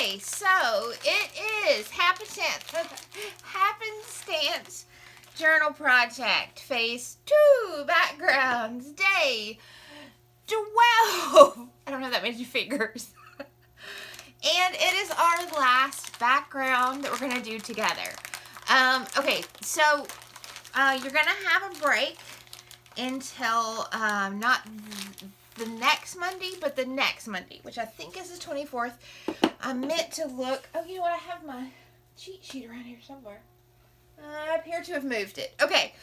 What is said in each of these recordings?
Okay, so it is Happenstance Journal Project, Phase 2, Backgrounds, Day 12. I don't have that many fingers. And it is our last background that we're going to do together. Okay, so you're going to have a break until not the next Monday, but the next Monday, which I think is the 24th. I meant to look. Oh, you know what? I have my cheat sheet around here somewhere. I appear to have moved it. Okay.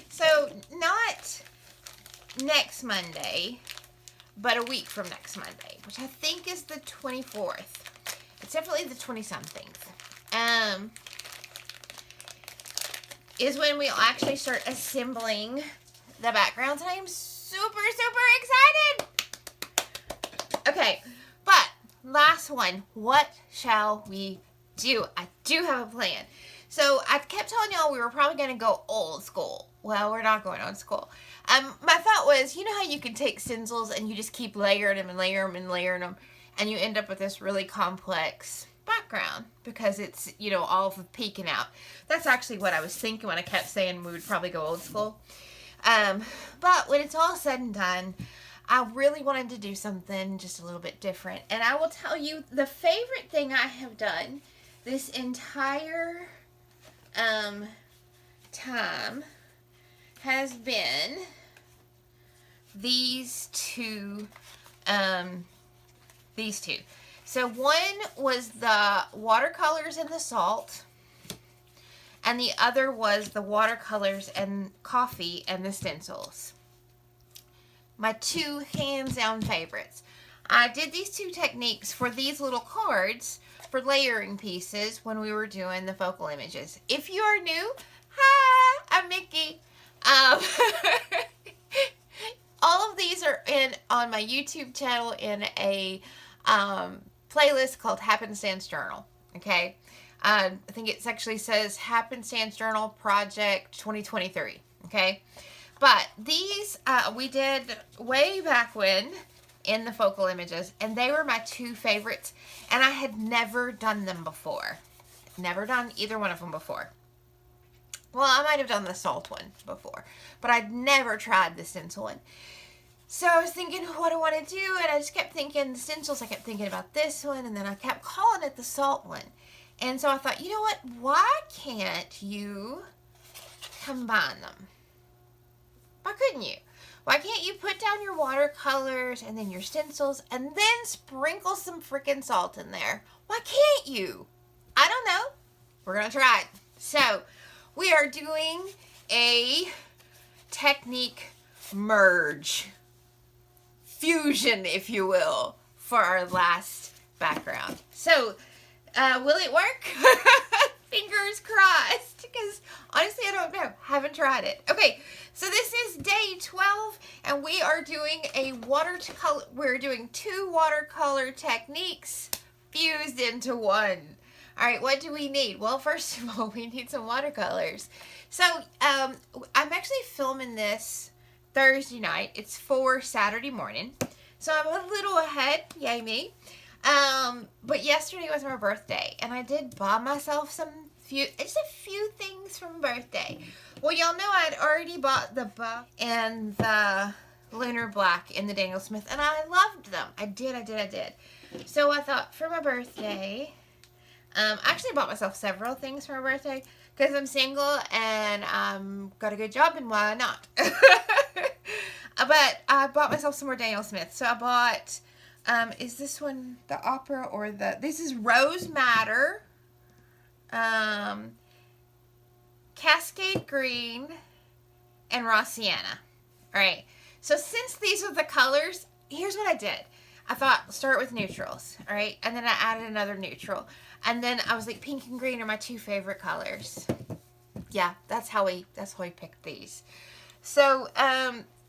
So, not next Monday, but a week from next Monday, which I think is the 24th. It's definitely the 20-something. Is when we'll actually start assembling the backgrounds, and I am super excited. Okay, but last one. What shall we do? I do have a plan. So I kept telling y'all we were probably going to go old school. Well, we're not going old school. My thought was, you know how you can take stencils and you just keep layering them and layering them and layering them, and you end up with this really complex background because it's, you know, all peeking out. That's actually what I was thinking when I kept saying we would probably go old school. But when it's all said and done, I really wanted to do something just a little bit different. And I will tell you, the favorite thing I have done this entire time has been these two. So one was the watercolors and the salt, and the other was the watercolors and coffee and the stencils. My two hands-down favorites. I did these two techniques for these little cards for layering pieces when we were doing the focal images. If you are new, hi, I'm Nikki. All of these are on my YouTube channel in a playlist called Happenstance Journal. Okay, I think it actually says Happenstance Journal Project 2023. Okay, but these we did way back when in the focal images, and they were my two favorites, and I had never done them before. Never done either one of them before. Well, I might have done the salt one before, but I'd never tried the stencil one. So I was thinking, what do I want to do? And I just kept thinking the stencils. I kept thinking about this one, and then I kept calling it the salt one. And so I thought, you know what? Why can't you combine them? Why couldn't you? Why can't you put down your watercolors and then your stencils and then sprinkle some freaking salt in there? Why can't you? I don't know. We're going to try it. So we are doing a technique merge. Fusion, if you will, for our last background. So, will it work? Fingers crossed, because honestly, I don't know. Haven't tried it. Okay, so this is day 12, and we are doing we're doing two watercolor techniques fused into one. All right, what do we need? Well, first of all, we need some watercolors. So, I'm actually filming this Thursday night. It's for Saturday morning, so I'm a little ahead. Yay me! But yesterday was my birthday, and I did buy myself just a few things from birthday. Well, y'all know I'd already bought the buck and the lunar black in the Daniel Smith, and I loved them. I did. So I thought for my birthday, I actually bought myself several things for my birthday because I'm single and got a good job, and why not? But I bought myself some more Daniel Smith. So I bought, is this one the opera or this is Rose Madder, Cascade Green, and Raw Sienna. All right. So since these are the colors, here's what I did. I thought, let's start with neutrals. All right. And then I added another neutral. And then I was like, pink and green are my two favorite colors. Yeah, that's how we picked these. So,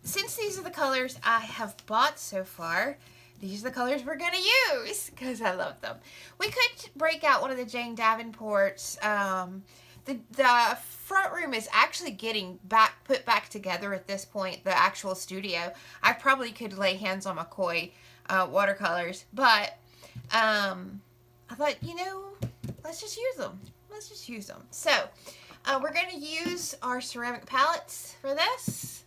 since these are the colors I have bought so far, these are the colors we're going to use because I love them. We could break out one of the Jane Davenport's. The front room is actually getting put back together at this point, the actual studio. I probably could lay hands on McCoy watercolors, but I thought, you know, let's just use them. Let's just use them. So, we're going to use our ceramic palettes for this.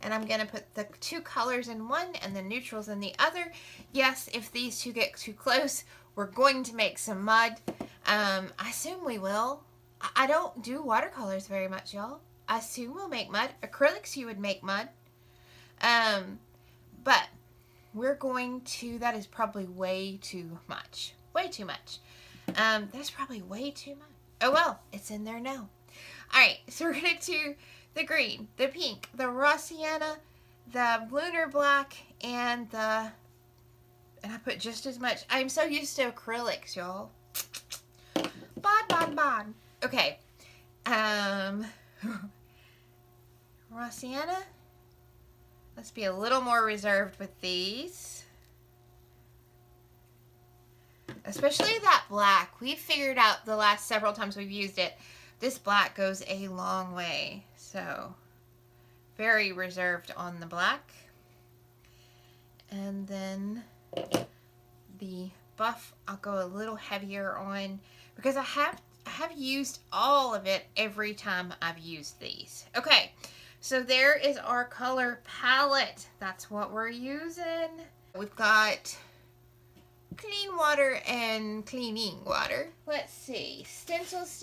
And I'm going to put the two colors in one and the neutrals in the other. Yes, if these two get too close, we're going to make some mud. I assume we will. I don't do watercolors very much, y'all. I assume we'll make mud. Acrylics, you would make mud. But we're going to, that is probably way too much. Way too much. That's probably way too much. Oh well, it's in there now. Alright, so we're going to do the green, the pink, the raw sienna, the lunar black, and I put just as much. I'm so used to acrylics, y'all. Bod. Okay. Raw sienna. Let's be a little more reserved with these. Especially that black. We've figured out the last several times we've used it, this black goes a long way. So, very reserved on the black. And then the buff, I'll go a little heavier on because I have used all of it every time I've used these. Okay, so there is our color palette. That's what we're using. We've got clean water and cleaning water. Let's see. Stencils.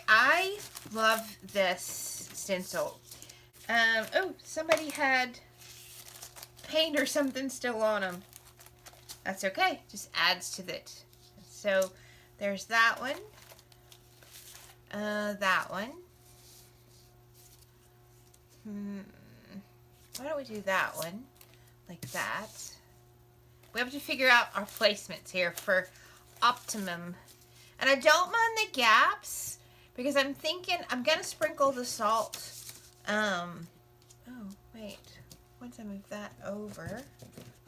I love this stencil. Oh, somebody had paint or something still on them. That's okay. Just adds to it. So there's that one. That one. Why don't we do that one like that? We have to figure out our placements here for optimum. And I don't mind the gaps because I'm thinking I'm going to sprinkle the salt. Oh, wait. Once I move that over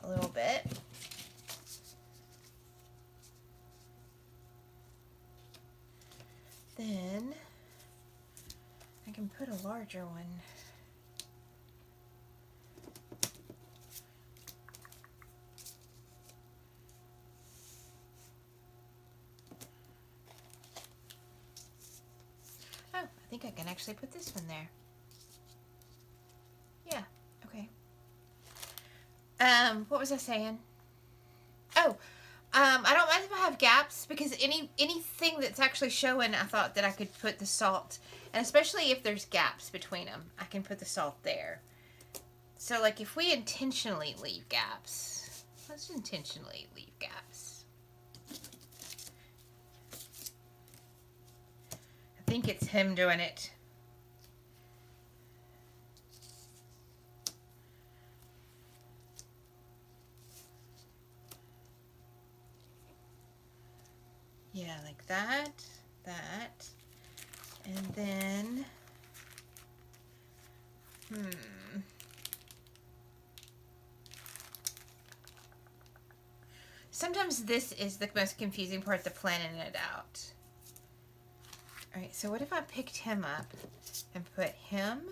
a little bit. Then I can put a larger one. Oh, I think I can actually put this one there. Yeah, okay. What was I saying? Oh, I don't mind if I have gaps because anything that's actually showing, I thought that I could put the salt, and especially if there's gaps between them, I can put the salt there. So, like, if we intentionally leave gaps, let's intentionally leave gaps. I think it's him doing it. Yeah, like that, and then, sometimes this is the most confusing part, the planning it out. Alright, so what if I picked him up and put him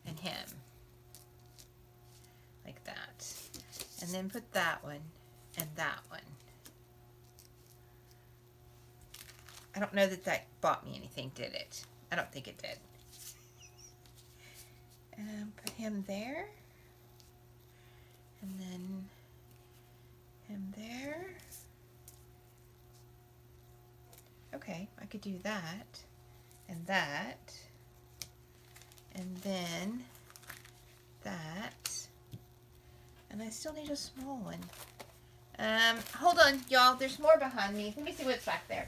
and him, like that, and then put that one and that one. I don't know that that bought me anything, did it? I don't think it did. Put him there. And then him there. Okay, I could do that. And that. And then that. And I still need a small one. Hold on, y'all. There's more behind me. Let me see what's back there.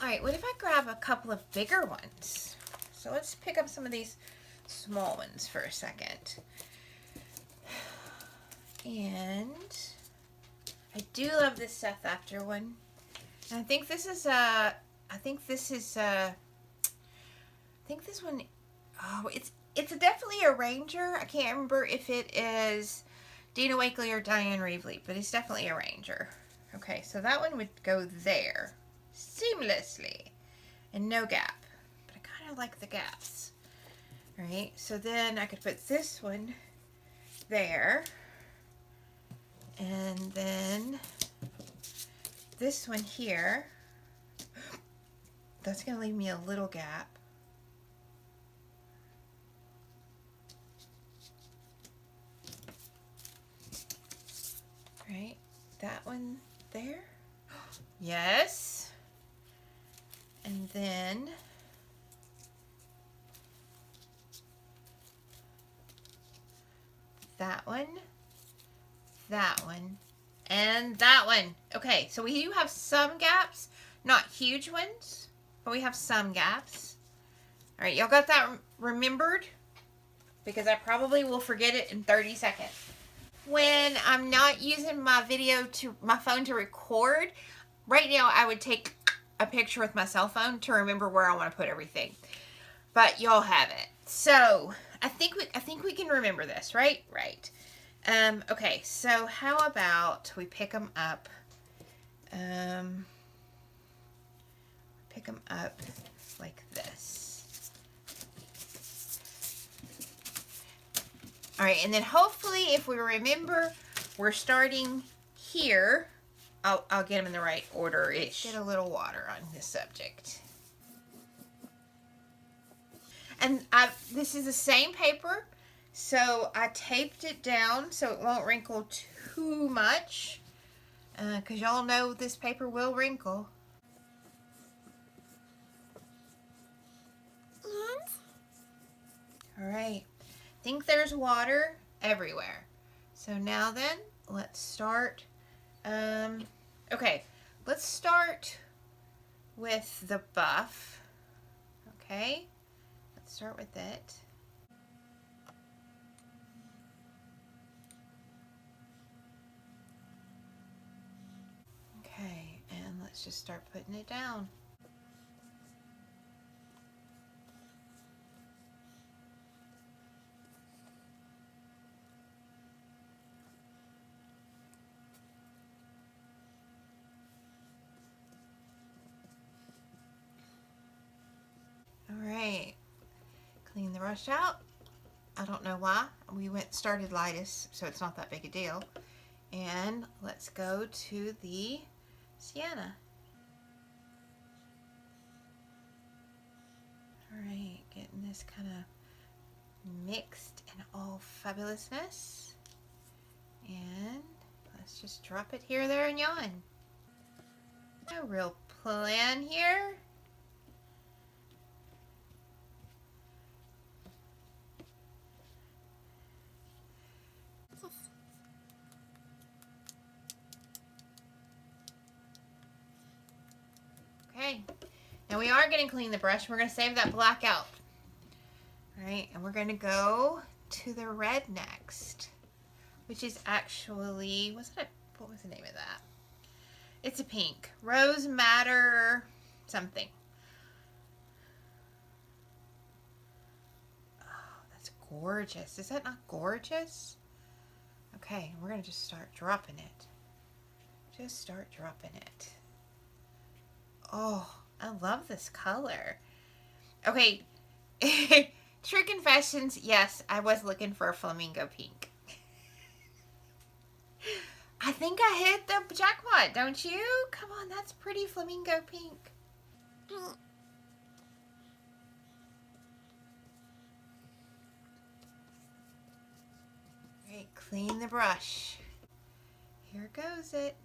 Alright, what if I grab a couple of bigger ones? So let's pick up some of these small ones for a second. And I do love this Seth After one. And I think this is I think this one, oh, it's definitely a Ranger. I can't remember if it is Dina Wakley or Diane Reevely, but it's definitely a Ranger. Okay, so that one would go there seamlessly and no gap. But I kind of like the gaps. Right, so then I could put this one there, and then this one here. That's going to leave me a little gap. Right, that one there. Yes. And then that one, and that one. Okay, so we do have some gaps, not huge ones, but we have some gaps. All right, y'all got that remembered? Because I probably will forget it in 30 seconds. When I'm not using my phone to record, right now I would take a picture with my cell phone to remember where I want to put everything. But y'all have it. So I think we can remember this, right? Right. Okay, so how about we pick them up? Pick them up like this. All right, and then hopefully if we remember, we're starting here. I'll get them in the right order-ish. Get a little water on this subject. And this is the same paper, so I taped it down so it won't wrinkle too much, because y'all know this paper will wrinkle. All right, I think there's water everywhere. So now then, let's start. Okay, let's start with the buff. Okay, let's start with it. Okay, and let's just start putting it down. Alright, clean the brush out. I don't know why. We started lightest, so it's not that big a deal. And let's go to the sienna. Alright, getting this kind of mixed in all fabulousness. And let's just drop it here, there, and yon. No real plan here. Okay, now we are going to clean the brush. We're going to save that black out. All right, and we're going to go to the red next, which is actually, what was the name of that? It's a pink. Rose Madder something. Oh, that's gorgeous. Is that not gorgeous? Okay, we're going to just start dropping it. Just start dropping it. Oh, I love this color. Okay, true confessions, yes, I was looking for a flamingo pink. I think I hit the jackpot, don't you? Come on, that's pretty flamingo pink. Right, clean the brush. Here goes it.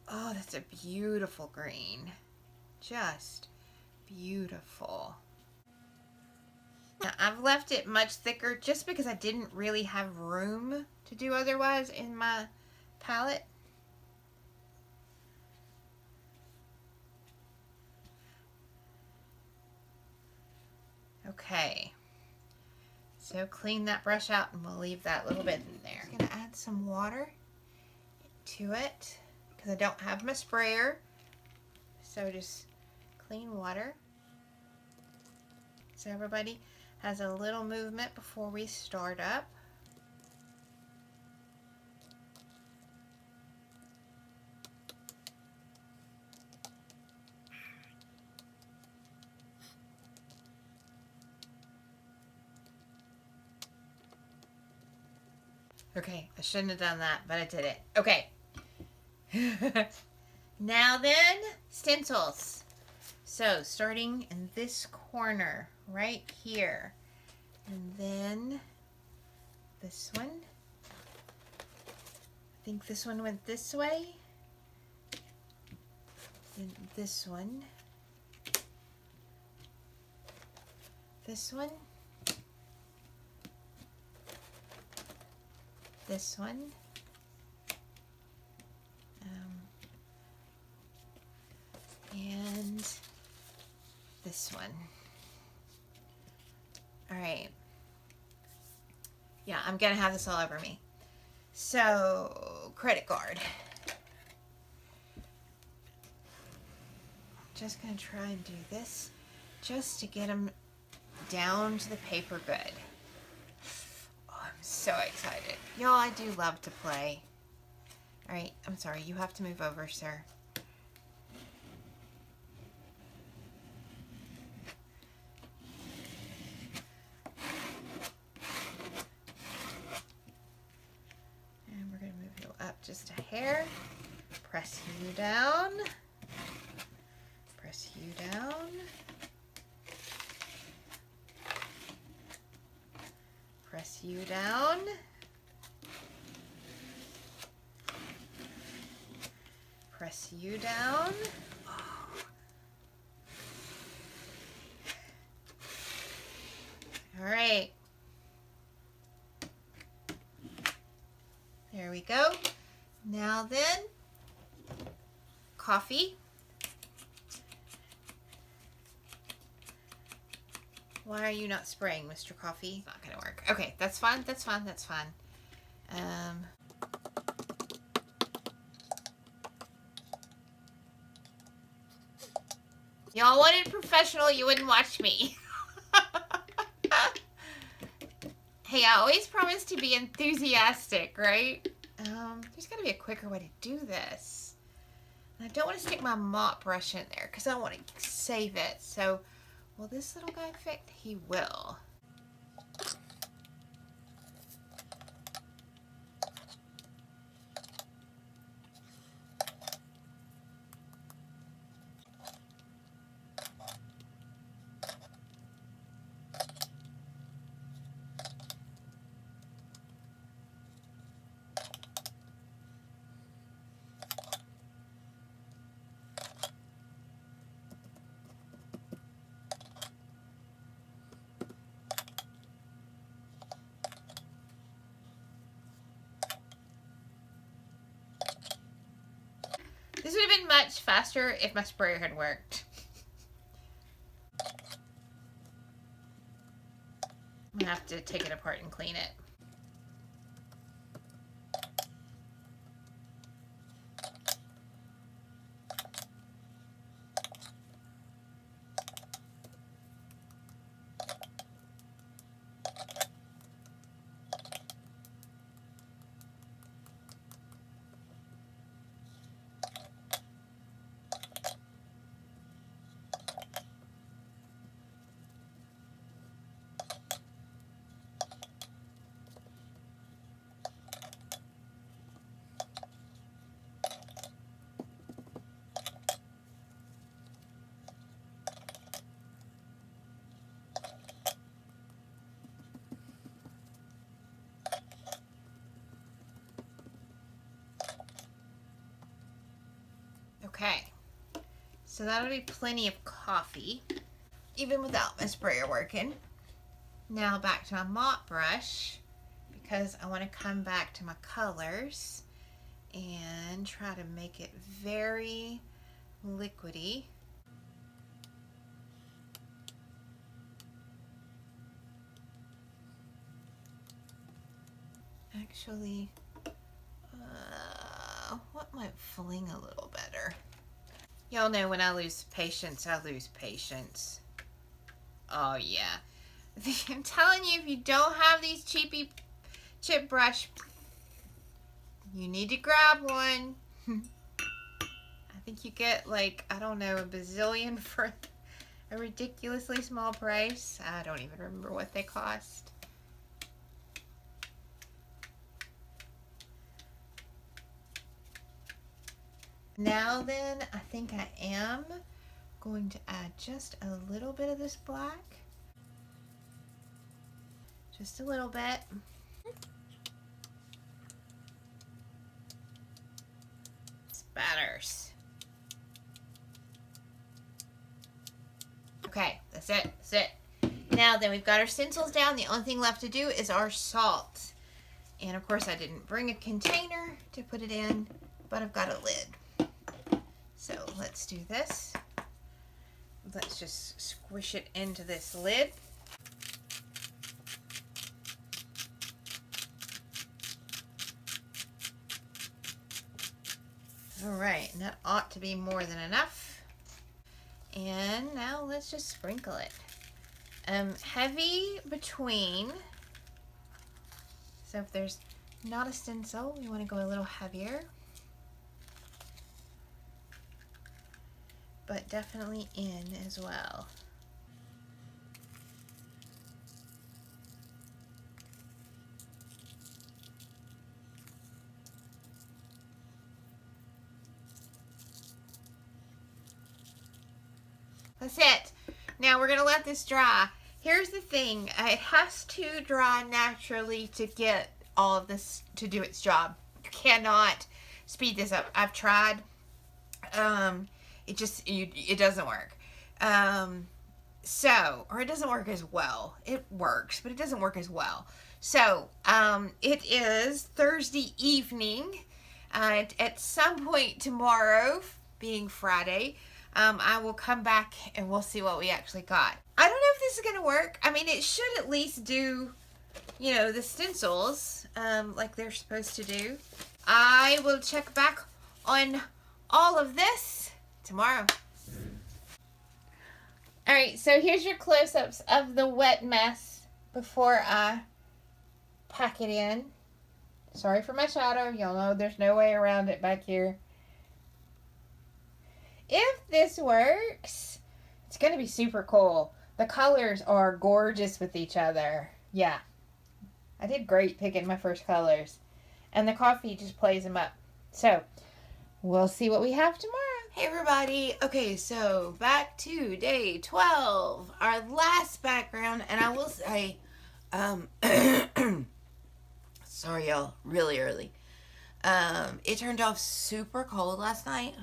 Oh, that's a beautiful green. Just beautiful. Now, I've left it much thicker just because I didn't really have room to do otherwise in my palette. Okay. So clean that brush out and we'll leave that little bit in there. I'm going to add some water to it because I don't have my sprayer. So just clean water. So everybody has a little movement before we start up. Okay, I shouldn't have done that, but I did it. Okay. Now then, stencils. So, starting in this corner, right here. And then this one. I think this one went this way. Then this one. This one. This one. And this one. All right. Yeah, I'm gonna have this all over me. So, credit card. Just gonna try and do this just to get them down to the paper good. Oh, I'm so excited. Y'all, I do love to play. All right, I'm sorry, you have to move over, sir. And we're gonna move you up just a hair. Press you down. Press you down. Press you down. Press you down. All right. There we go. Now then, coffee. Why are you not spraying, Mr. Coffee? It's not gonna work. Okay, that's fine, that's fine, that's fine. Y'all wanted professional, you wouldn't watch me. Hey, I always promise to be enthusiastic, right? There's gotta be a quicker way to do this. And I don't want to stick my mop brush in there because I want to save it. So, will this little guy fit? He will. This would have been much faster if my sprayer had worked. I'm gonna have to take it apart and clean it. Okay, so that'll be plenty of coffee, even without my sprayer working. Now back to my mop brush, because I want to come back to my colors and try to make it very liquidy. Actually, what might fling a little better? Y'all know when I lose patience, I lose patience. Oh yeah. I'm telling you, if you don't have these cheapy chip brush, you need to grab one. I think you get like, I don't know, a bazillion for a ridiculously small price. I don't even remember what they cost. Now then, I think I am going to add just a little bit of this black. Just a little bit. Spatters. Okay, that's it. That's it. Now then, we've got our stencils down. The only thing left to do is our salt. And of course, I didn't bring a container to put it in, but I've got a lid. So let's do this. Let's just squish it into this lid. All right, and that ought to be more than enough. And now let's just sprinkle it. Heavy between. So if there's not a stencil, you want to go a little heavier. But definitely in as well. That's it. Now we're going to let this dry. Here's the thing. It has to dry naturally to get all of this to do its job. You cannot speed this up. I've tried. It doesn't work. Or it doesn't work as well. It works, but it doesn't work as well. So, it is Thursday evening. At some point tomorrow, being Friday, I will come back and we'll see what we actually got. I don't know if this is going to work. I mean, it should at least do, the stencils, like they're supposed to do. I will check back on all of this tomorrow. Alright, so here's your close-ups of the wet mess before I pack it in. Sorry for my shadow. Y'all know there's no way around it back here. If this works, it's going to be super cool. The colors are gorgeous with each other. Yeah. I did great picking my first colors. And the coffee just plays them up. So, we'll see what we have tomorrow. Hey everybody. Okay, so back to day 12. Our last background. And I will say, sorry y'all, really early. It turned off super cold last night.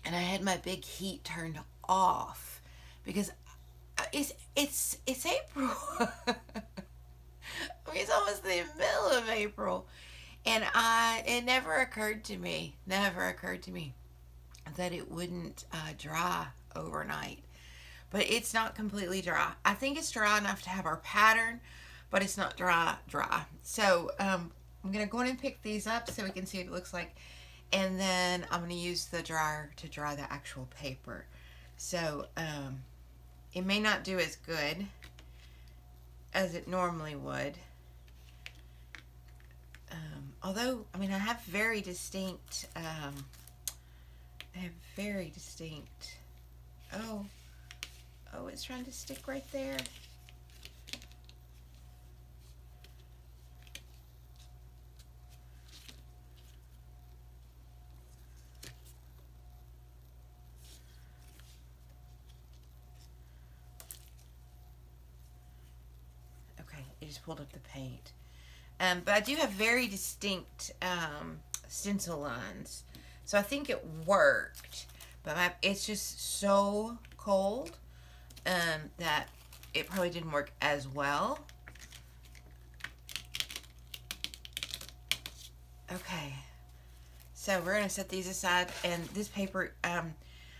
And I had my big heat turned off because it's April. I mean, it's almost the middle of April, and it never occurred to me that it wouldn't dry overnight. But it's not completely dry. I think it's dry enough to have our pattern, but it's not dry. So I'm gonna go in and pick these up so we can see what it looks like. And then I'm going to use the dryer to dry the actual paper. So, it may not do as good as it normally would. Although, I mean, I have very distinct, oh, it's trying to stick right there. It just pulled up the paint. But I do have very distinct stencil lines. So I think it worked. But it's just so cold that it probably didn't work as well. Okay. So we're going to set these aside. And this paper, I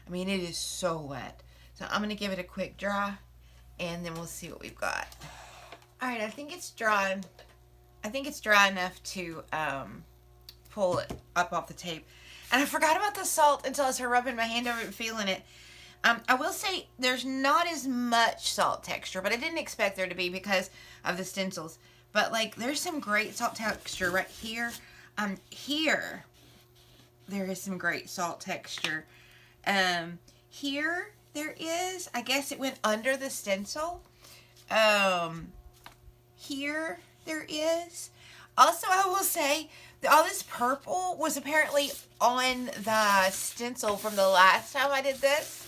mean, it is so wet. So I'm going to give it a quick dry. And then we'll see what we've got. Alright, I think it's dry. I think it's dry enough to pull it up off the tape. And I forgot about the salt until I started rubbing my hand over it and feeling it. I will say there's not as much salt texture, but I didn't expect there to be because of the stencils. But like, there's some great salt texture right here. Here, there is some great salt texture. Here, there is. I guess it went under the stencil. Here there is. Also, I will say all this purple was apparently on the stencil from the last time I did this.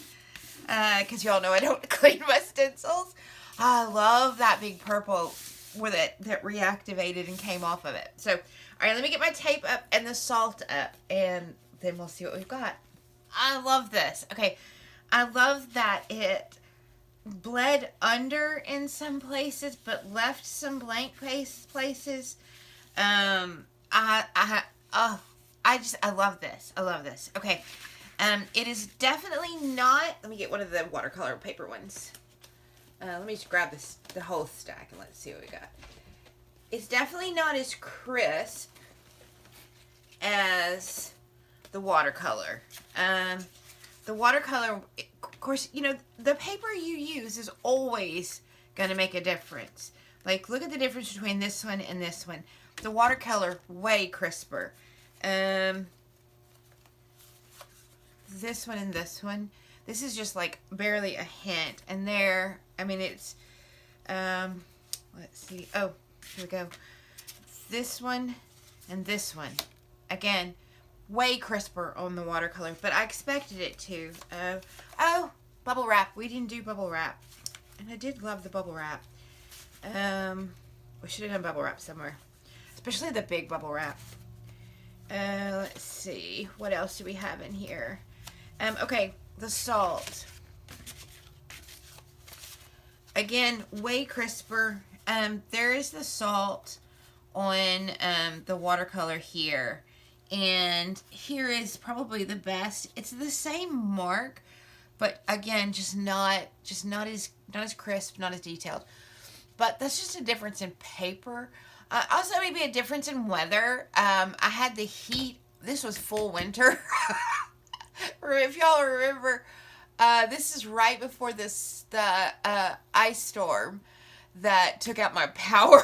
Because y'all know I don't clean my stencils. I love that big purple with it that reactivated and came off of it. So, all right, let me get my tape up and the salt up, and then we'll see what we've got. I love this. Okay, I love that it bled under in some places, but left some blank places. I love this. I love this. Okay. It is definitely not, let me get one of the watercolor paper ones. Let me just grab the whole stack and let's see what we got. It's definitely not as crisp as the watercolor. The watercolor, of course, you know, the paper you use is always going to make a difference. Like, look at the difference between this one and this one. The watercolor, way crisper. This one and this one. This is just like barely a hint. And there, I mean, it's, let's see. Oh, here we go. This one and this one. Again, way crisper on the watercolor, but I expected it to. Oh, bubble wrap. We didn't do bubble wrap. And I did love the bubble wrap. We should have done bubble wrap somewhere. Especially the big bubble wrap. Let's see. What else do we have in here? Okay, the salt. Again, way crisper. There is the salt on the watercolor here. And here is probably the best. It's the same mark, but again, just not as crisp, not as detailed. But that's just a difference in paper. Also, maybe a difference in weather. I had the heat. This was full winter. If y'all remember, this is right before the ice storm that took out my power.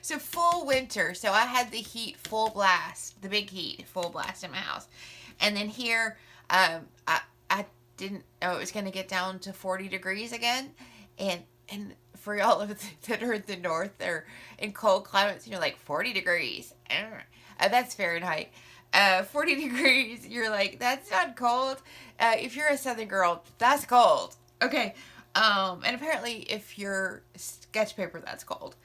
So full winter. So I had the heat full blast, the big heat full blast in my house. And then here, I didn't know it was going to get down to 40 degrees again. And for y'all that are in the north or in cold climates, you're like 40 degrees. That's Fahrenheit. 40 degrees, you're like, that's not cold. If you're a southern girl, that's cold. Okay. And apparently if you're sketch paper, that's cold.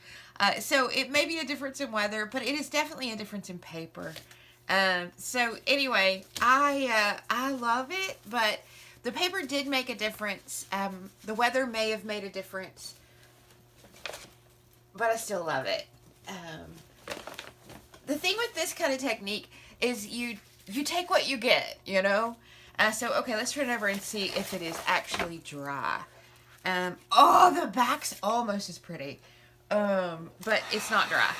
So it may be a difference in weather, but it is definitely a difference in paper. So anyway, I love it, but the paper did make a difference. The weather may have made a difference, but I still love it. The thing with this kind of technique is you take what you get, you know? So, okay, let's turn it over and see if it is actually dry. Oh, the back's almost as pretty. But it's not dry.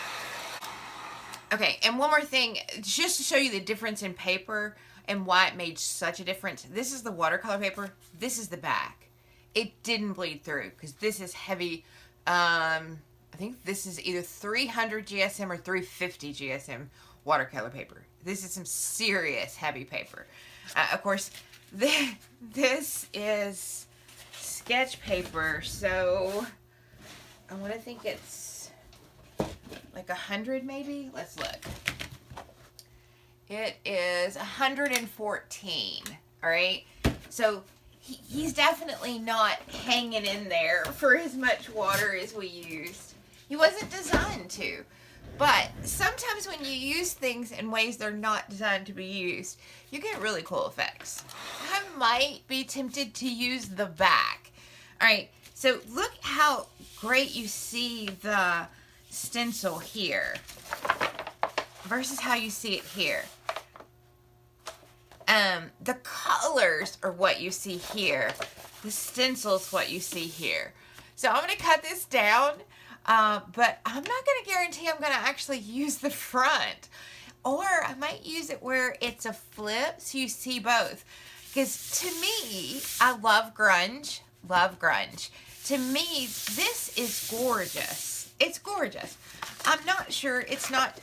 Okay, and one more thing, just to show you the difference in paper and why it made such a difference. This is the watercolor paper. This is the back. It didn't bleed through because this is heavy. I think this is either 300 GSM or 350 GSM watercolor paper. This is some serious heavy paper. Of course, this is sketch paper, so I want to think it's like 100 maybe. Let's look. It is 114. All right. So he's definitely not hanging in there for as much water as we used. He wasn't designed to. But sometimes when you use things in ways they're not designed to be used, you get really cool effects. I might be tempted to use the back. All right, so look how great you see the stencil here versus how you see it here. The colors are what you see here. The stencil's what you see here. So I'm going to cut this down. But I'm not going to guarantee I'm going to actually use the front. Or I might use it where it's a flip so you see both. Because to me, I love grunge. Love grunge. To me, this is gorgeous. It's gorgeous. I'm not sure it's not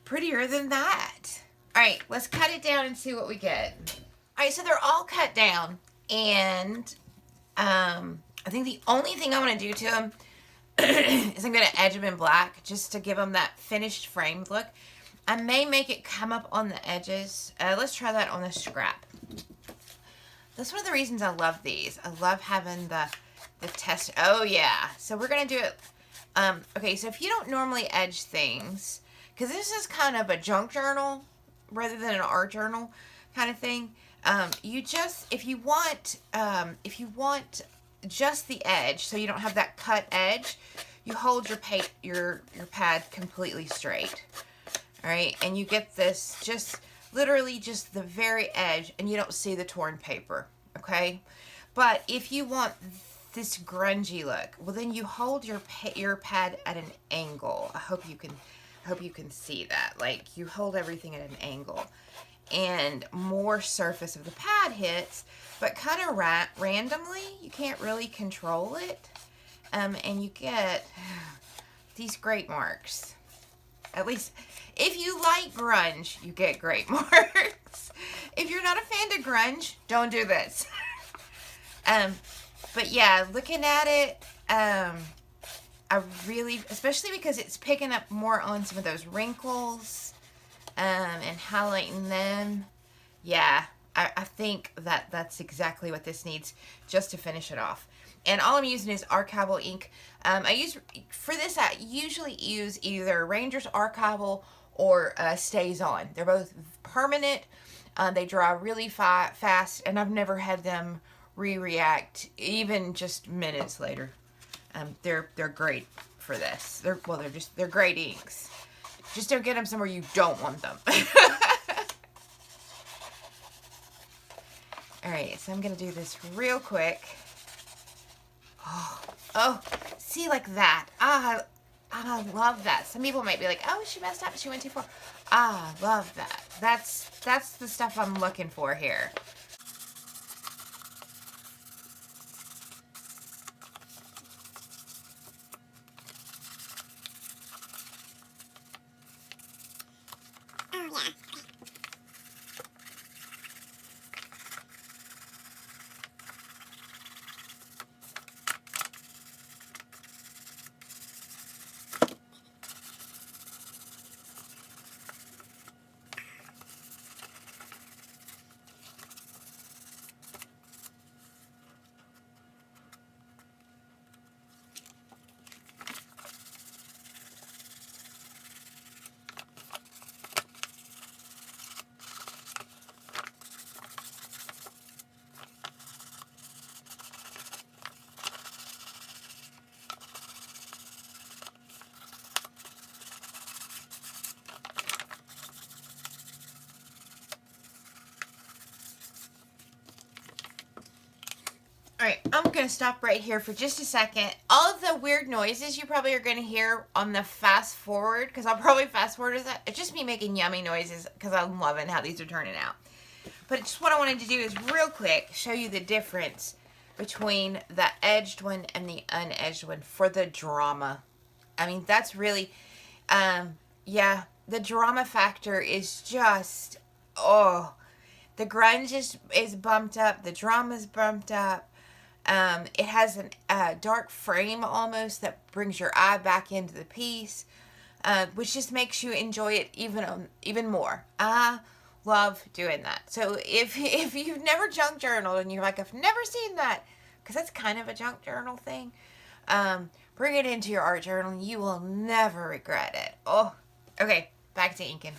prettier than that. All right, let's cut it down and see what we get. All right, so they're all cut down. And I think the only thing I want to do to them is I'm going to edge them in black just to give them that finished framed look. I may make it come up on the edges. Let's try that on the scrap. That's one of the reasons I love these. I love having the test. Oh, yeah. So we're going to do it. Okay, so if you don't normally edge things, because this is kind of a junk journal rather than an art journal kind of thing, you just, if you want just the edge, so you don't have that cut edge, you hold your pad completely straight. All right, and you get this just literally just the very edge, and you don't see the torn paper. Okay, but if you want this grungy look, well, then you hold your pad at an angle. I hope you can see that. Like, you hold everything at an angle, and more surface of the pad hits, but kind of randomly. You can't really control it, and you get these great marks. At least, if you like grunge, you get great marks. If you're not a fan of grunge, don't do this. But yeah, looking at it, I really, especially because it's picking up more on some of those wrinkles, and highlighting them. Yeah, I think that's exactly what this needs just to finish it off. And all I'm using is archival ink. For this, I usually use either Ranger's Archival or Stays On. They're both permanent. They dry really fast, and I've never had them react even just minutes later. They're great for this. They're great inks. Just don't get them somewhere you don't want them. All right, so I'm gonna do this real quick. Oh, see, like that. I love that. Some people might be like, oh, she messed up. She went too far. I love that. That's the stuff I'm looking for here. Alright, I'm going to stop right here for just a second. All of the weird noises you probably are going to hear on the fast forward, because I'll probably fast forward that. It's just me making yummy noises because I'm loving how these are turning out. But just what I wanted to do is real quick show you the difference between the edged one and the unedged one for the drama. I mean, that's really, yeah, the drama factor is just, oh, the grunge is bumped up, the drama's bumped up. It has a dark frame almost that brings your eye back into the piece, which just makes you enjoy it even more. I love doing that. So if you've never junk journaled and you're like, I've never seen that, because that's kind of a junk journal thing, bring it into your art journal and you will never regret it. Oh, okay, back to inking.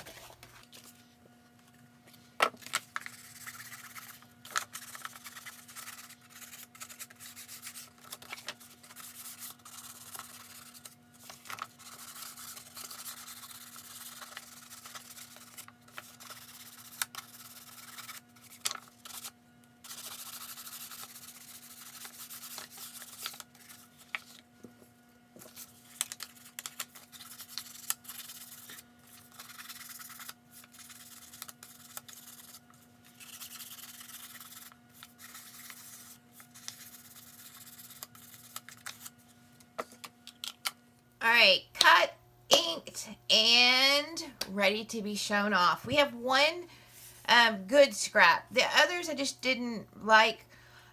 Alright, cut, inked, and ready to be shown off. We have one good scrap. The others I just didn't like.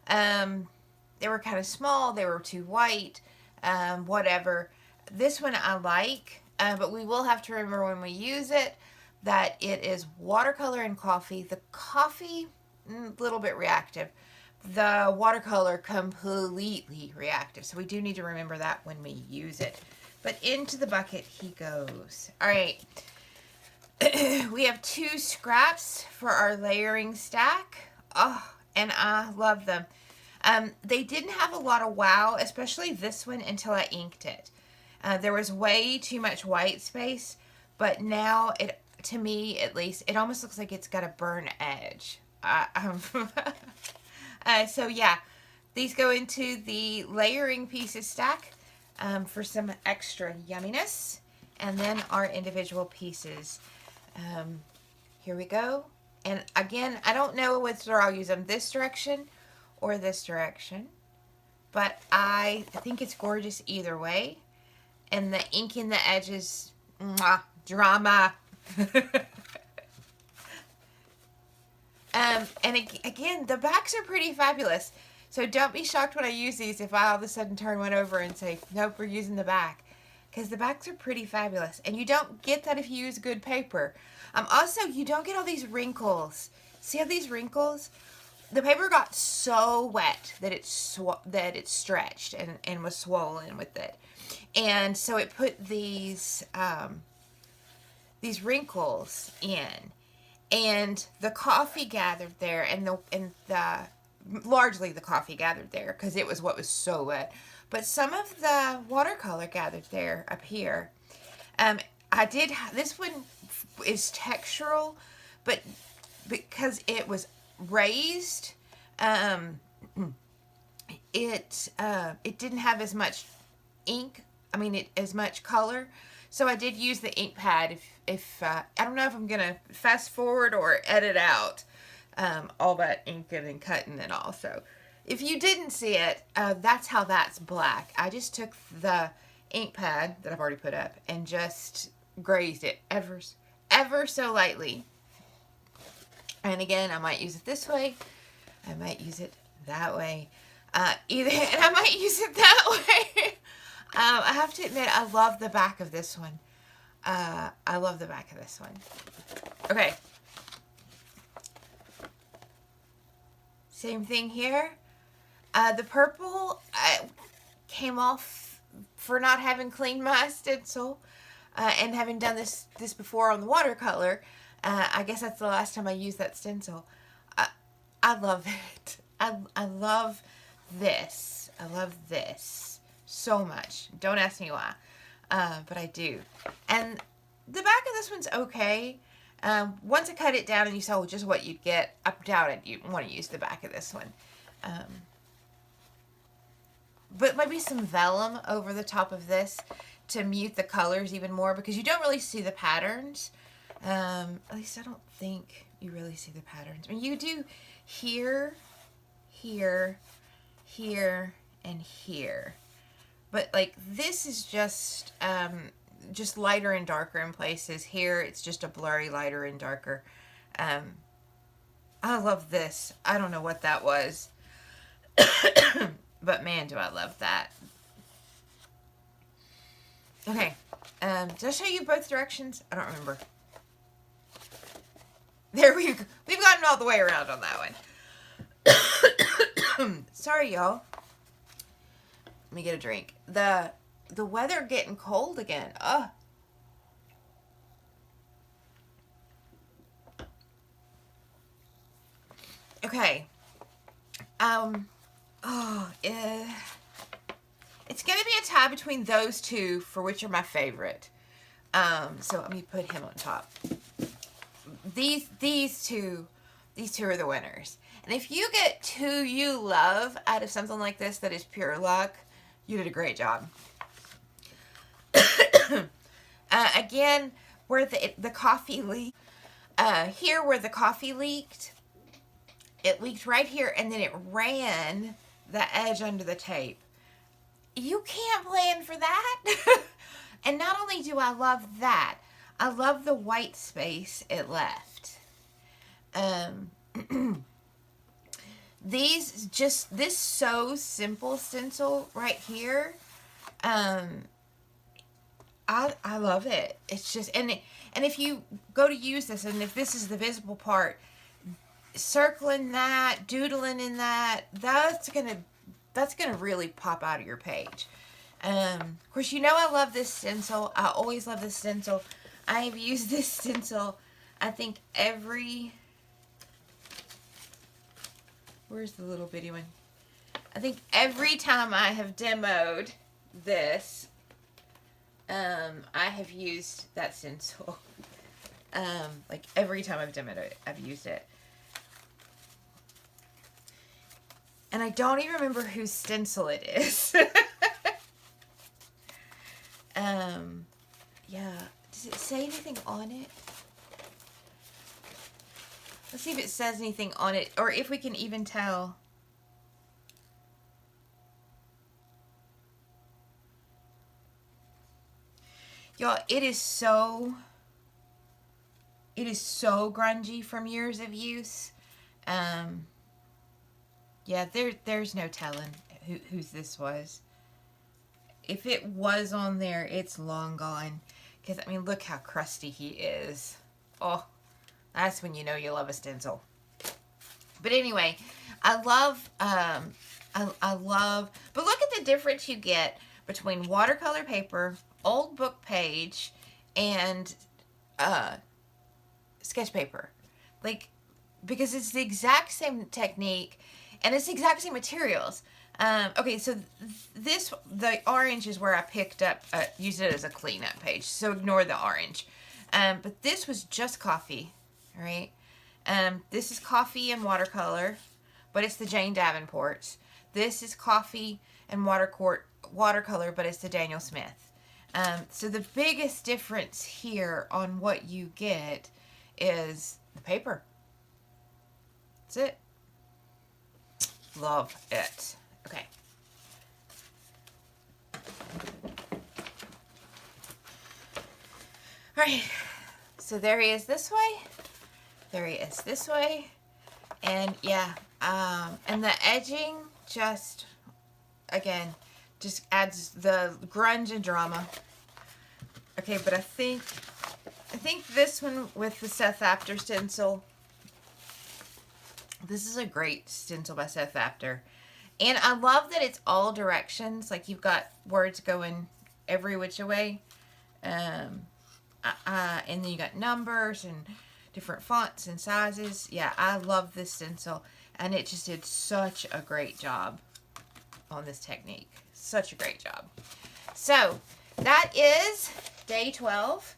They were kind of small. They were too white. whatever. This one I like, but we will have to remember when we use it that it is watercolor and coffee. The coffee, a little bit reactive. The watercolor, completely reactive. So we do need to remember that when we use it. But into the bucket he goes. All right. We have 2 scraps for our layering stack. Oh, and I love them. They didn't have a lot of wow, especially this one, until I inked it. There was way too much white space, but now it, to me at least, it almost looks like it's got a burn edge. So yeah, these go into the layering pieces stack for some extra yumminess, and then our individual pieces. Here we go. And again, I don't know whether I'll use them this direction or this direction, but I think it's gorgeous either way. And the ink in the edges, mwah, drama. And again, the backs are pretty fabulous. So don't be shocked when I use these if I all of a sudden turn one over and say, nope, we're using the back. Because the backs are pretty fabulous. And you don't get that if you use good paper. Also, you don't get all these wrinkles. See how these wrinkles? The paper got so wet that it stretched and was swollen with it. And so it put these wrinkles in. And the coffee gathered there, and largely the coffee gathered there because it was what was so wet. But some of the watercolor gathered there up here. This one is textural, but because it was raised, it didn't have as much ink. As much color. So I did use the ink pad. If I don't know if I'm gonna fast forward or edit out all that inking and cutting and all. So if you didn't see it, that's how that's black. I just took the ink pad that I've already put up and just grazed it ever so lightly. And again, I might use it this way. I might use it that way. And I might use it that way. I have to admit, I love the back of this one. I love the back of this one. Okay. Same thing here. The purple came off for not having cleaned my stencil and having done this before on the watercolor. I guess that's the last time I used that stencil. I love it. I love this. I love this so much. Don't ask me why, but I do. And the back of this one's okay. Once I cut it down and you saw just what you'd get, I doubted you'd want to use the back of this one. But maybe some vellum over the top of this to mute the colors even more, because you don't really see the patterns. At least I don't think you really see the patterns. I mean, you do here, here, here, and here. But like this is just lighter and darker in places. Here it's just a blurry lighter and darker. I love this. I don't know what that was. But man, do I love that. Okay. Did I show you both directions? I don't remember. There we go. We've gotten all the way around on that one. Sorry, y'all. Let me get a drink. The weather getting cold again. Ugh. Okay. It's going to be a tie between those two for which are my favorite. So let me put him on top. These two are the winners. And if you get two you love out of something like this that is pure luck, you did a great job. Again, where the coffee leaked, here where the coffee leaked, it leaked right here, and then it ran the edge under the tape. You can't plan for that. And not only do I love that, I love the white space it left. This so simple stencil right here Um, I love it. It's just, and if you go to use this, and if this is the visible part, circling that, doodling in that, that's gonna really pop out of your page. Of course, you know I love this stencil. I always love this stencil. I have used this stencil, I think where's the little bitty one? I think every time I have demoed this, I have used that stencil. Like every time I've demoed it, I've used it. And I don't even remember whose stencil it is. Yeah. Does it say anything on it? Let's see if it says anything on it, or if we can even tell. Y'all, it is so grungy from years of use. Yeah, there's no telling whose this was. If it was on there, it's long gone. Because, I mean, look how crusty he is. Oh, that's when you know you love a stencil. But anyway, I love, but look at the difference you get between watercolor paper, old book page, and sketch paper. Like, because it's the exact same technique, and it's the exact same materials. Okay, so the orange is where I picked up, used it as a cleanup page, so ignore the orange. But this was just coffee, all right? This is coffee and watercolor, but it's the Jane Davenport's. This is coffee and watercolor, but it's the Daniel Smith. So the biggest difference here on what you get is the paper. That's it. Love it. Okay. Alright. So there he is this way. There he is this way. And yeah, and the edging just, again, just adds the grunge and drama. Okay, but I think this one with the Seth Apter stencil, this is a great stencil by Seth Apter. And I love that it's all directions. Like, you've got words going every which way. And then you got numbers and different fonts and sizes. Yeah, I love this stencil. And it just did such a great job on this technique. Such a great job. So, that is day 12.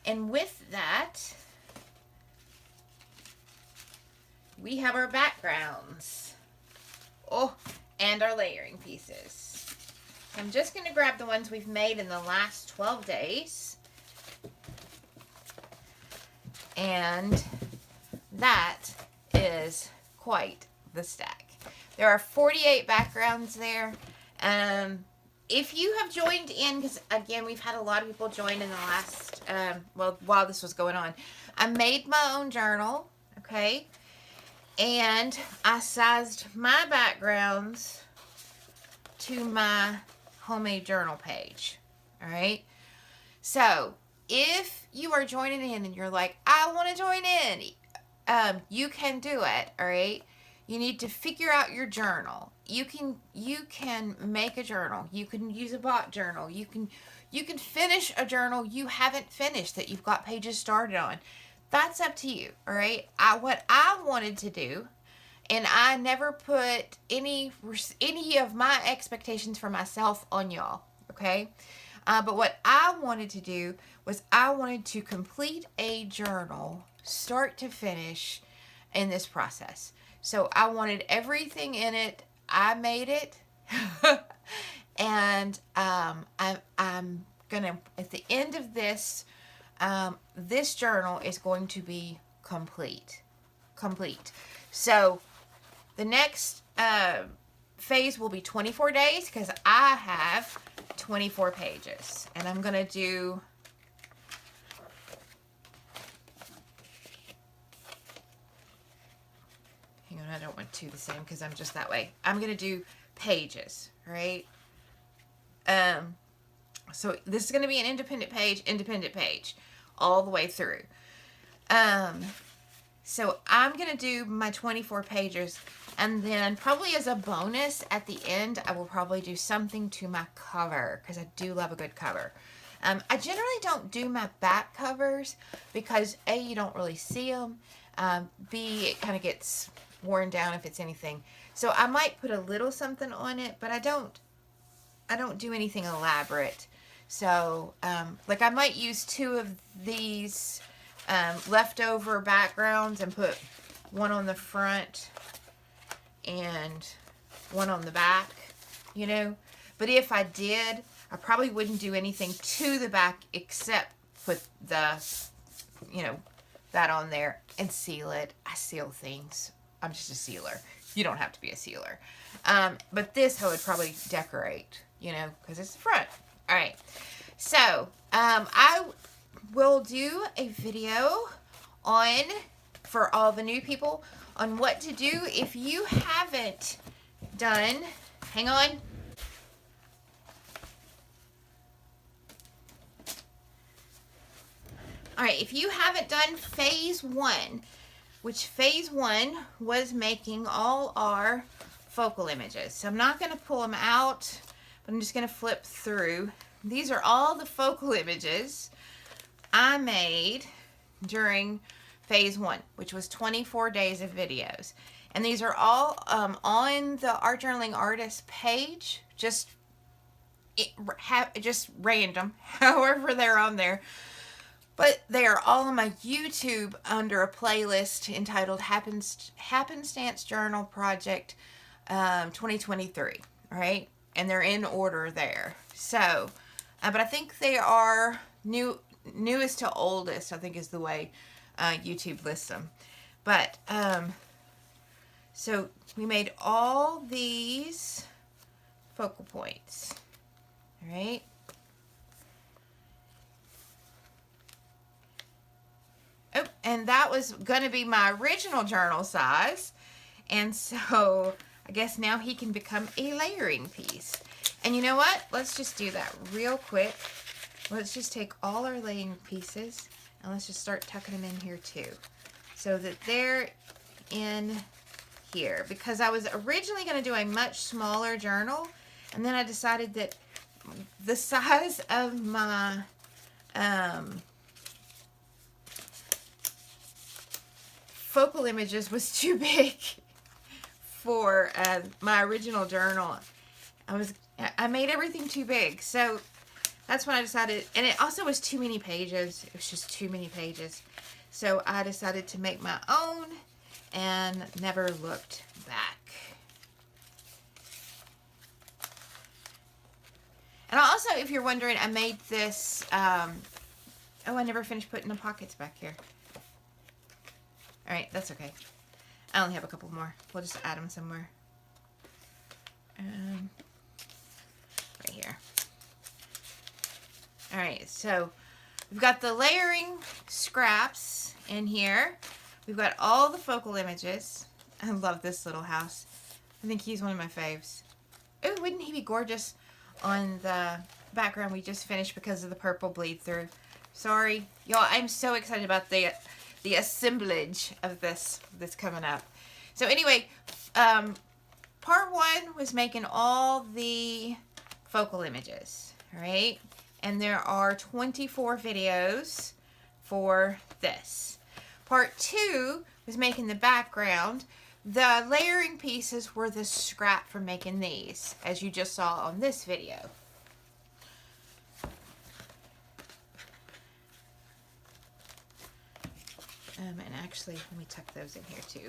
And with that, we have our backgrounds. Oh, and our layering pieces. I'm just going to grab the ones we've made in the last 12 days. And that is quite the stack. There are 48 backgrounds there. If you have joined in, because again, we've had a lot of people join in the last, while this was going on. I made my own journal, okay? And I sized my backgrounds to my homemade journal page. All right. So if you are joining in and you're like, I want to join in, you can do it. All right. You need to figure out your journal. You can make a journal. You can use a bot journal. You can finish a journal you haven't finished that you've got pages started on. That's up to you, all right? What I wanted to do, and I never put any of my expectations for myself on y'all, okay? But what I wanted to do was I wanted to complete a journal, start to finish, in this process. So I wanted everything in it. I made it, and I'm gonna, at the end of this, this journal is going to be complete. So the next phase will be 24 days because I have 24 pages. And I'm going to do, hang on, I don't want two the same because I'm just that way. I'm going to do pages, right? So this is going to be an independent page, all the way through. So I'm going to do my 24 pages, and then probably as a bonus at the end, I will probably do something to my cover, because I do love a good cover. I generally don't do my back covers because A, you don't really see them. B, it kind of gets worn down if it's anything. So I might put a little something on it, but I don't do anything elaborate. So, like I might use 2 of these leftover backgrounds and put one on the front and one on the back, you know. But if I did, I probably wouldn't do anything to the back except put the, you know, that on there and seal it. I seal things. I'm just a sealer. You don't have to be a sealer. But this I would probably decorate, you know, because it's the front. All right. So, I will do a video on, for all the new people, on what to do if you haven't done, hang on. All right, if you haven't done phase 1, which phase 1 was making all our focal images. So I'm not going to pull them out, but I'm just going to flip through. These are all the focal images I made during phase 1, which was 24 days of videos. And these are all on the Art Journaling Artist page, just random, however they're on there. But they are all on my YouTube under a playlist entitled Happenstance Journal Project 2023. All right? And they're in order there. So, but I think they are newest to oldest, I think is the way YouTube lists them. But, so we made all these focal points. All right? Oh, and that was going to be my original journal size. And so I guess now he can become a layering piece. And you know what? Let's just do that real quick. Let's just take all our layering pieces and let's just start tucking them in here too. So that they're in here. Because I was originally going to do a much smaller journal. And then I decided that the size of my focal images was too big for my original journal. I made everything too big, so that's when I decided, and it also was too many pages. It was just too many pages, so I decided to make my own and never looked back. And also, if you're wondering, I made this oh, I never finished putting the pockets back here. Alright, that's okay. I only have a couple more. We'll just add them somewhere. Right here. Alright, so we've got the layering scraps in here. We've got all the focal images. I love this little house. I think he's one of my faves. Oh, wouldn't he be gorgeous on the background we just finished because of the purple bleed through? Sorry. Y'all, I'm so excited about the assemblage of this coming up. So anyway, part 1 was making all the focal images, all right? And there are 24 videos for this. Part 2 was making the background. The layering pieces were the scrap for making these, as you just saw on this video. And actually, let me tuck those in here too.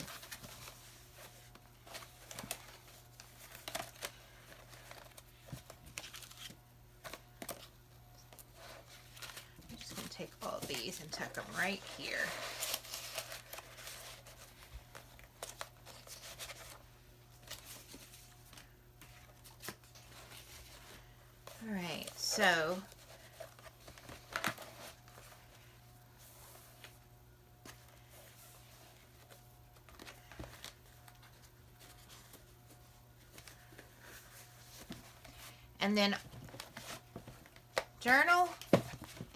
I'm just going to take all these and tuck them right here. All right, so and then journal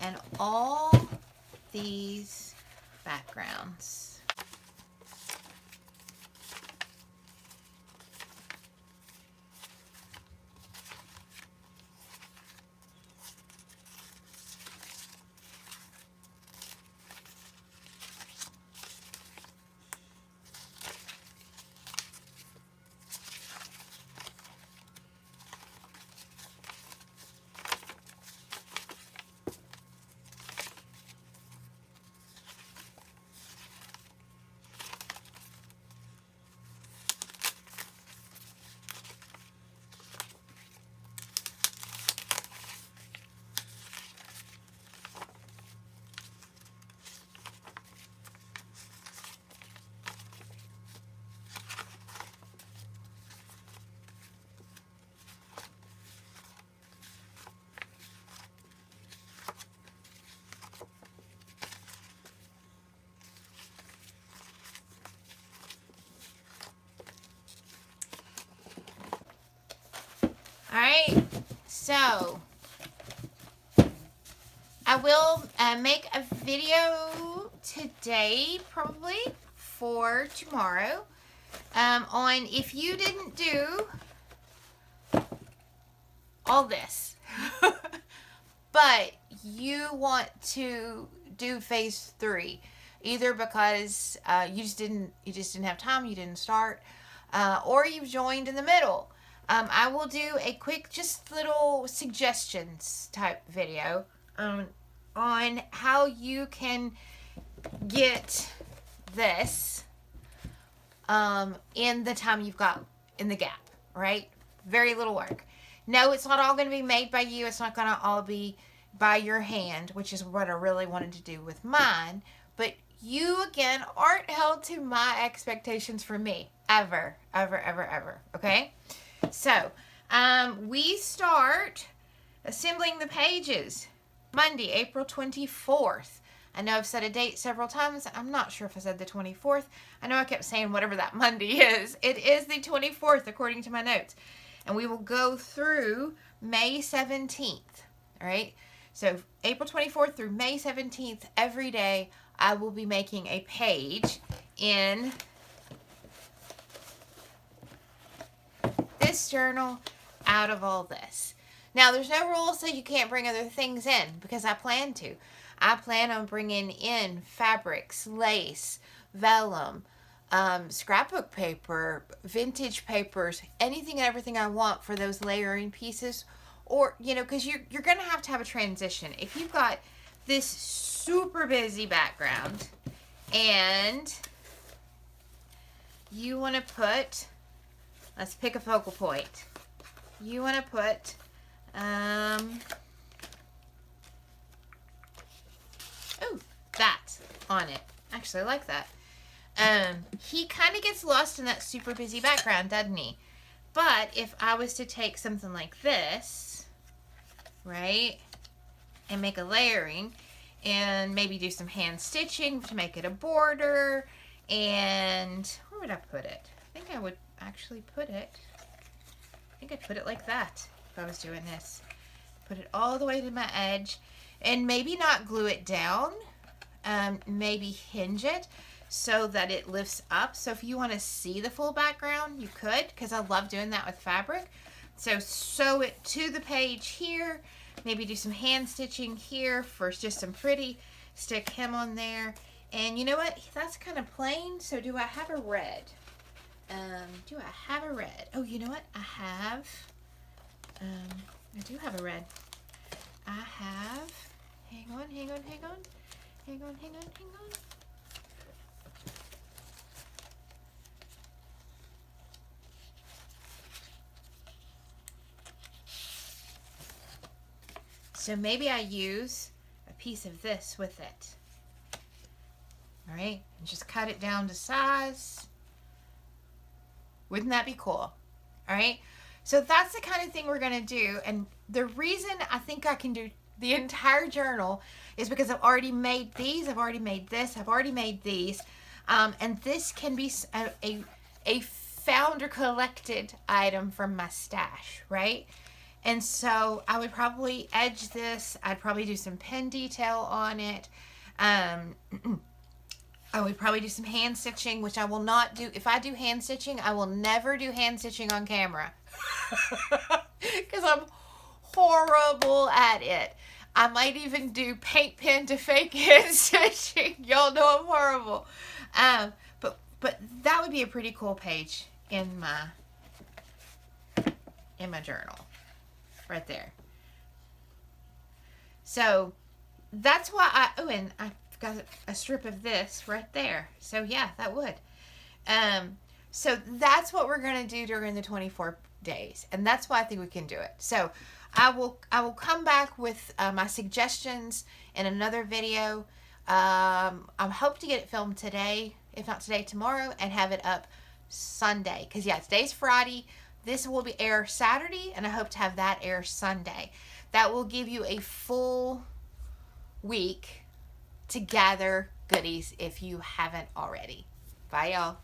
and all these backgrounds. Alright, so I will make a video today, probably, for tomorrow, on if you didn't do all this, but you want to do phase 3, either because you just didn't have time, you didn't start, or you've joined in the middle. I will do a quick, just little suggestions type video on how you can get this in the time you've got in the gap, right? Very little work. No, it's not all going to be made by you. It's not going to all be by your hand, which is what I really wanted to do with mine. But you, again, aren't held to my expectations for me. Ever, ever, ever, ever. Okay? So, we start assembling the pages Monday, April 24th. I know I've said a date several times. I'm not sure if I said the 24th. I know I kept saying whatever that Monday is. It is the 24th, according to my notes. And we will go through May 17th. All right? So, April 24th through May 17th, every day, I will be making a page in this journal out of all this. Now, there's no rules so you can't bring other things in, because I plan to. I plan on bringing in fabrics, lace, vellum, scrapbook paper, vintage papers, anything and everything I want for those layering pieces. Or, you know, because you're going to have a transition. If you've got this super busy background and you want to put, let's pick a focal point. You want to put, that on it. Actually, I like that. He kind of gets lost in that super busy background, doesn't he? But if I was to take something like this, right, and make a layering, and maybe do some hand stitching to make it a border, and where would I put it? I think I would actually put it, I'd put it like that if I was doing this. Put it all the way to my edge, and maybe not glue it down, maybe hinge it so that it lifts up. So if you want to see the full background, you could, because I love doing that with fabric. So sew it to the page here, maybe do some hand stitching here for just some pretty, stick him on there. And you know what, that's kind of plain, so do I have a red? Do I have a red? Oh, you know what, I have, I do have a red. I have, hang on. So maybe I use a piece of this with it. All right, and just cut it down to size. Wouldn't that be cool? All right, so that's the kind of thing we're gonna do. And the reason I think I can do the entire journal is because I've already made these, I've already made this, I've already made these, and this can be a found or collected item from my stash, right? And so I would probably edge this. I'd probably do some pen detail on it. Um, I would probably do some hand stitching, which I will not do. If I do hand stitching, I will never do hand stitching on camera. Because I'm horrible at it. I might even do paint pen to fake hand stitching. Y'all know I'm horrible. But that would be a pretty cool page in my journal. Right there. So that's why and I got a strip of this right there. So yeah, that would. So that's what we're gonna do during the 24 days, and that's why I think we can do it. So I will come back with my suggestions in another video. I hope to get it filmed today, if not today, tomorrow, and have it up Sunday. Because yeah, today's Friday. This will be air Saturday, and I hope to have that air Sunday. That will give you a full week to gather goodies if you haven't already. Bye, y'all.